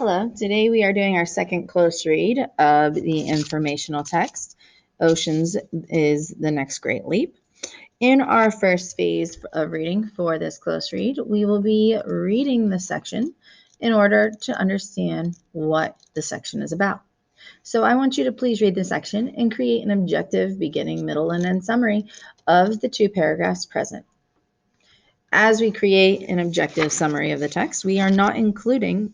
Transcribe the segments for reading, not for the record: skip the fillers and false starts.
Hello, today we are doing our second close read of the informational text. Oceans is the next great leap. In our first phase of reading for this close read, we will be reading the section in order to understand what the section is about. So I want you to please read the section and create an objective beginning, middle, and end summary of the two paragraphs present. As we create an objective summary of the text, we are not including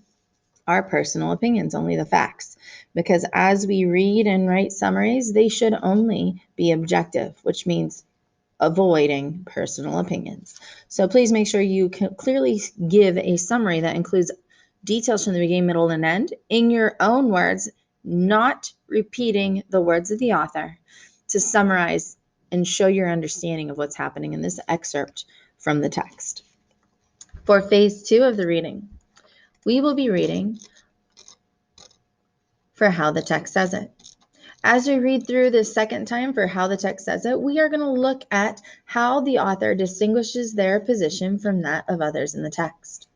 our personal opinions, only the facts. Because as we read and write summaries, they should only be objective, which means avoiding personal opinions. So please make sure you can clearly give a summary that includes details from the beginning, middle, and end in your own words, not repeating the words of the author, to summarize and show your understanding of what's happening in this excerpt from the text. For phase 2 of the reading, we will be reading for how the text says it. As we read through this second time for how the text says it, we are going to look at how the author distinguishes their position from that of others in the text.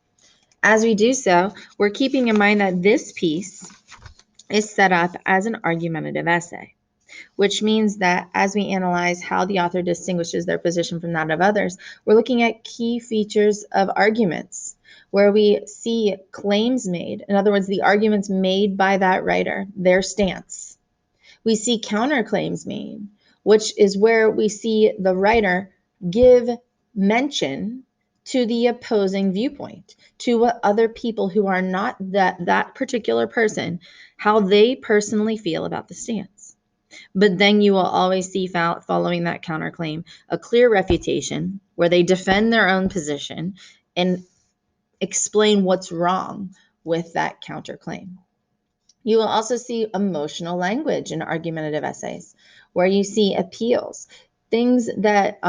As we do so, we're keeping in mind that this piece is set up as an argumentative essay, which means that as we analyze how the author distinguishes their position from that of others, we're looking at key features of arguments where we see claims made. In other words, the arguments made by that writer, their stance. We see counterclaims made, which is where we see the writer give mention to the opposing viewpoint, to what other people who are not that particular person, how they personally feel about the stance. But then you will always see following that counterclaim a clear refutation where they defend their own position and explain what's wrong with that counterclaim. You will also see emotional language in argumentative essays, where you see appeals, things that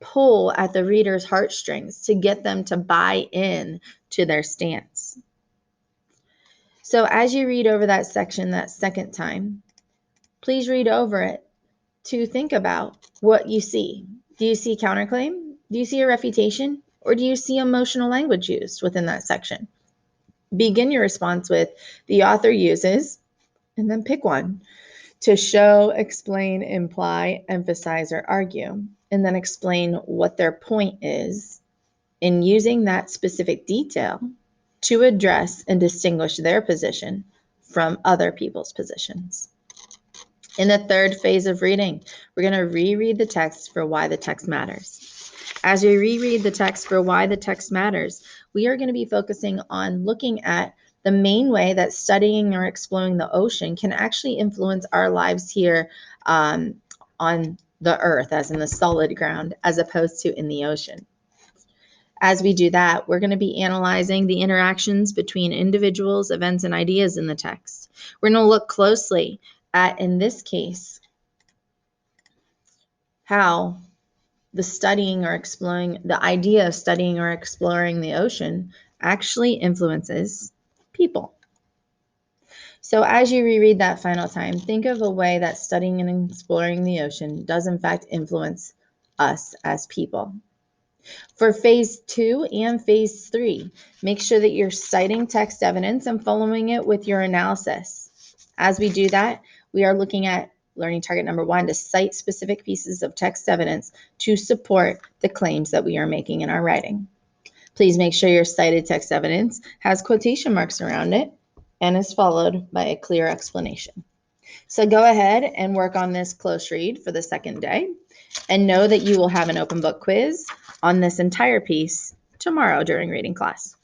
pull at the reader's heartstrings to get them to buy in to their stance. So as you read over that section that second time, please read over it to think about what you see. Do you see counterclaim? Do you see a refutation? Or do you see emotional language used within that section? Begin your response with the author uses, and then pick one to show, explain, imply, emphasize, or argue, and then explain what their point is in using that specific detail to address and distinguish their position from other people's positions. In the third phase of reading, we're going to reread the text for why the text matters. As we reread the text for why the text matters, we are going to be focusing on looking at the main way that studying or exploring the ocean can actually influence our lives here on the earth, as in the solid ground, as opposed to in the ocean. As we do that, we're going to be analyzing the interactions between individuals, events, and ideas in the text. We're going to look closely at, in this case, how the studying or exploring, the idea of studying or exploring the ocean actually influences people. So as you reread that final time, think of a way that studying and exploring the ocean does in fact influence us as people. For phase 2 and phase 3, make sure that you're citing text evidence and following it with your analysis. As we do that, we are looking at learning target number 1 to cite specific pieces of text evidence to support the claims that we are making in our writing. Please make sure your cited text evidence has quotation marks around it and is followed by a clear explanation. So go ahead and work on this close read for the second day, and know that you will have an open book quiz on this entire piece tomorrow during reading class.